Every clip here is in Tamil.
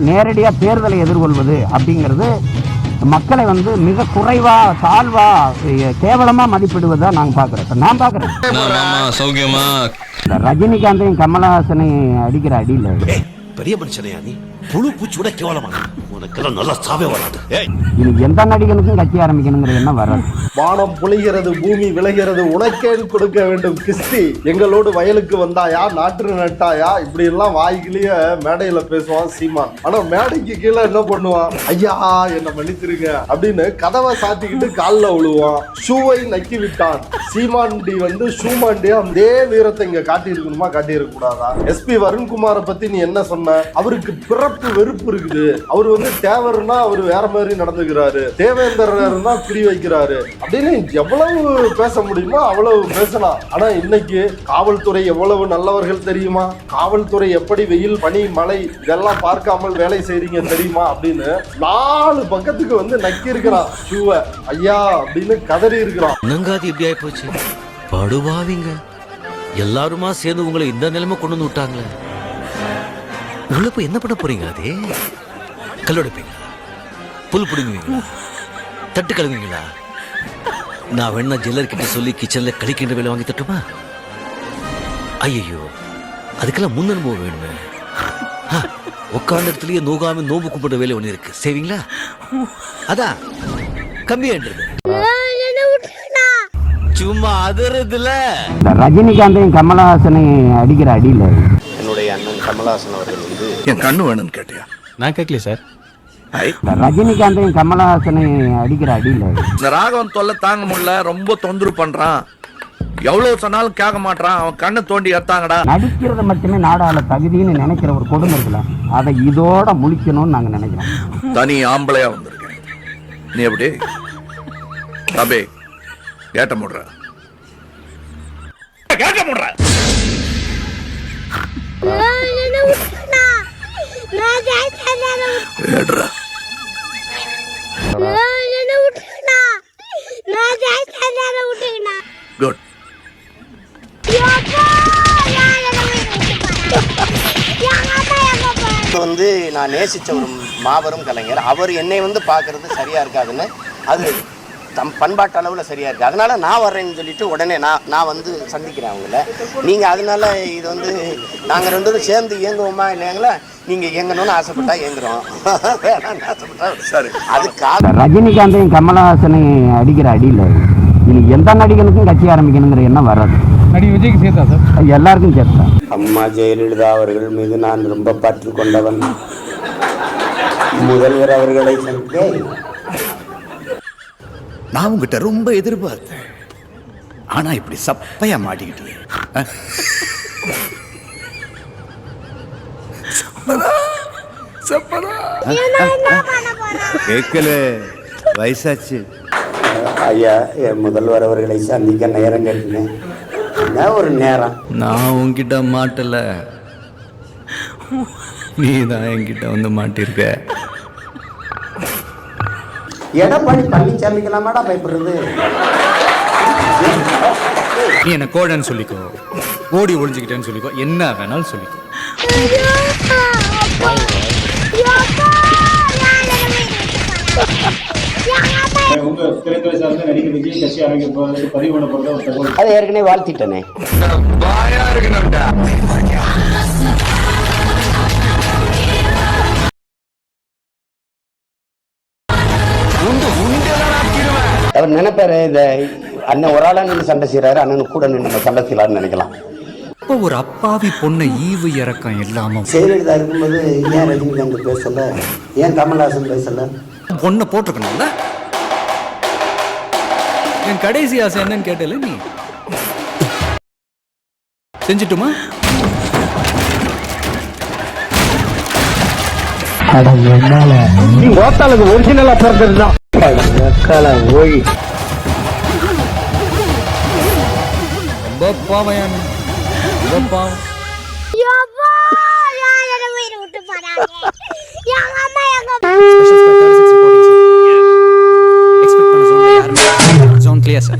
நேரடியாக தேர்தலை எதிர்கொள்வது அப்படிங்கிறது மக்களை வந்து மிக குறைவா தாழ்வா கேவலமா மதிப்பிடுவதா நாங்க பாக்குறோம். நான் பாக்குறேன் சௌக்கியமா ரஜினிகாந்தையும் கமலஹாசனையும் அடிக்கிற அடியில பெரிய மனுஷனையா நீ புழு பூச்சியோட கேவலமா உனக்கு நல்லா சாவே வராது. இது எந்த நடிகனுக்கும் கட்சி ஆரம்பிக்கணுங்கிற என்ன வராது. வானம் புலிகிறது பூமி விளைகிறது உனக்கேன் கொடுக்க வேண்டும் கிறிஸ்தி எங்களோடு வயலுக்கு வந்தாயா நாற்று நட்டாயா இப்படி எல்லாம் வாய்க்கிலேயே மேடையில பேசுவான் சீமான். ஆனா மேடைக்கு கீழே என்ன பண்ணுவான், ஐயா என்ன மன்னிச்சிருங்க அப்படின்னு கதவை சாத்திக்கிட்டு காலில் விழுவான். ஷூவை நக்கி விட்டான் சீமாண்டி வந்து ஷூமாண்டியா அதே வீரத்தை இங்க காட்டி இருக்கணுமா காட்டி இருக்க கூடாதா? எஸ்பி வருண்குமாரை பத்தி நீ என்ன சொன்ன? அவருக்கு பிறப்பு வெறுப்பு இருக்குது. அவர் வந்து தேவர்னா அவர் வேற மாதிரி நடந்துக்கிறாரு, தேவேந்திரர்னா குறி வைக்கிறாரு அப்படின்னு எவ்வளவு பேச முடியுமோ அவ்வளவு பேசலாம். ஆனா இன்னைக்கு காவல்துறை எவ்வளவு நல்லவர்கள் தெரியுமா? காவல்துறை எப்படி வெயில் பனி மழை இதெல்லாம் பார்க்காமல் வேலை செய்றீங்க தெரியுமா அப்படின்னு 4 பக்கத்துக்கு வந்து நக்கி இருக்கிறான் ஷூவை ஐயா அப்படின்னு கதறி இருக்கிறான். நங்காதி எப்படி ஆயி போச்சு படுவாவிங்க எல்லாருமா சேர்ந்து உங்களை இந்த நிலைமை கொண்டு வந்து விட்டாங்களே. உள்ள போய் என்ன பண்ண போறீங்க? அதே கல்லோடைப்பீங்களா, புல் பிடுங்குவீங்களா, தட்டு கழுவுவீங்களா? நான் வேணா ஜெல்லர் கிட்ட சொல்லி கிச்சன்ல கழிக்கின்ற வேலை வாங்கி தட்டுமா? ஐயோ அதுக்கெல்லாம் முன் அனுபவம் வேணுமே. உட்கார்ந்த இடத்துலயே நோகாம நோம்பு கும்பிட்ட வேலை ஒண்ணு இருக்கு, செய்வீங்களா? அதான் கம்மியான்றது சும்மா அதறதுல. ரஜினிகாந்தையும் கமலஹாசனையும் அடிக்கிற அடியில என்னுடைய அண்ணன் கமலஹாசன் அவர்கள் வந்து என் கண்ணு வேணும்னு கேட்டியா? நான் கேட்கல சார். ரஜினிகாந்தையும் கமலஹாசனையும் அடிக்கிற அடியில இந்த ராகவன் தொல்லை தாங்க முடியல, ரொம்ப தொந்தரவு பண்றான், எவ்வளவு சொன்னாலும் கேட்க மாட்டான், அவன் கண்ணை தோண்டி எடுத்தாங்கடா. நடிக்கிறது மட்டுமே நாடாள தகுதின்னு நினைக்கிற ஒரு கொடுமை இருக்குல்ல, அதை இதோட முழிக்கணும்னு நாங்க நினைக்கிறோம். தனி ஆம்பளையா வந்திருக்கேன், நீ எப்படி தபே கேட்ட முடுற கேட்க முடுற குட். வந்து நான் நேசிச்ச ஒரு மாபெரும் கலைஞர். அவர் என்னை வந்து பார்க்கறது சரியா இருக்காதுன்னு, அது பண்பாட்டு அளவில் சரியா இருக்கு, அதனால நான் வர்றேன்னு சொல்லிட்டு உடனே நான் வந்து சந்திக்கிறேன் அவங்கள. நீங்க அதனால இது வந்து நாங்க 2 பேரும் சேர்ந்து இயங்குவோமா இல்லைங்களா? நீங்க இயங்கணும்னு ஆசைப்பட்டா இயங்குறோம், வேணாம்னு ஆசைப்பட்டா சரி. அதுக்காக ரஜினிகாந்தையும் கமலஹாசனையும் அடிக்கிற அடியில இது எந்த நடிகனுக்கும் கட்சி ஆரம்பிக்கணுங்கிற எண்ணம் வராது. நடிகை விஜய்க்கு சேர்த்தா சார்? எல்லாருக்கும் சேர்த்தா. அம்மா ஜெயலலிதா அவர்கள் மீது நான் ரொம்ப பற்று கொண்டவன். முதல்வர் அவர்களை சந்தித்தேன். நான் உங்ககிட்ட ரொம்ப எதிர்பார்த்தேன், ஆனா இப்படி சப்பையா மாட்டிக்கிட்டே. கேட்கல, வயசாச்சு. ஐயா என் முதல்வர் அவர்களை சந்திக்க நேரம் கேட்டேன். என்ன ஒரு நேரம்? நான் உன்கிட்ட மாட்டல, நீ தான் என்கிட்ட வந்து மாட்டிருக்க. எடப்பாடி பழனிசாமிக்கலாமாடா பயப்படுறது? நீ என்ன கோடன்னு சொல்லிக்கோ, ஓடி ஒளிஞ்சுக்கிட்டேன்னு சொல்லிக்கோ, என்ன வேணாலும் சொல்லிக்கோ. அதை ஏற்கனவே வாழ்த்திட்டனே. அவர் நினைப்பாரு இந்த அண்ணன் ஒரு ஆளா நின்று சண்டை செய்யறாரு, அண்ணன் கூட நின்று நம்ம சண்டை செய்யலாம்னு நினைக்கலாம். இப்போ ஒரு அப்பாவி பொண்ணை ஈவு இறக்கம் இல்லாம ஜெயலலிதா இருக்கும்போது ஏன் ரஜினிகாந்த் பேசல, ஏன் கமல்ஹாசன் பேசல? பொண்ணை போட்டிருக்கணும்ல. என் கடைசி ஆசை என்னன்னு கேட்டல, நீ செஞ்சிட்டுமா? ஒரிஜினலா பிறந்ததுதான் ரொம்ப பாவையான ரொம்ப பாவம். Zone clear, sir.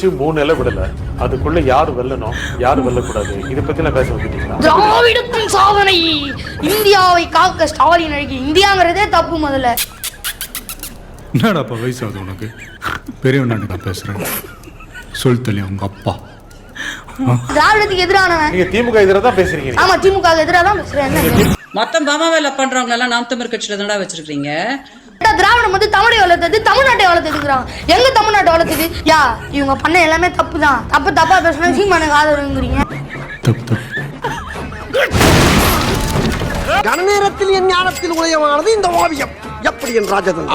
கட்சி 3 நிலை விடல, அதுக்குள்ள யாரு வெல்லணும் யாரு வெல்லக்கூடாது இதை பத்தி நான் பேச வந்துட்டீங்களா? திராவிடத்தின் சாதனை இந்தியாவை காக்க ஸ்டாலின் அழகி. இந்தியாங்கிறதே தப்பு முதல்ல. என்னடாப்பா வயசாகுது உனக்கு? பெரியவன் நான் பேசுறேன். சொல் தள்ளி உங்க அப்பா திராவிடத்துக்கு எதிரானவன். நீங்க திமுக எதிராக தான் பேசுறீங்க. ஆமா, திமுக எதிராக தான் பேசுறேன். மொத்தம் பாமாவேல பண்றவங்க எல்லாம் நாம் தமிழ் கட்சியில தானடா வச்சிருக்கீங்க. திராவிடம் வந்து தமிழை வளர்த்தது, தமிழ்நாட்டை வளர்த்துக்கிறாங்க. எங்க தமிழ்நாட்டை வளர்த்தது? யா, இவங்க பண்ண எல்லாமே தப்பு தான். தப்பா பேசணும். சீமானுக்கு ஆதரவுங்கிறீங்க. தப்பு. கணநேரத்தில் என் ஞானத்தில் உதயமானது இந்த ஓவியம் எப்படி என் ராஜதன்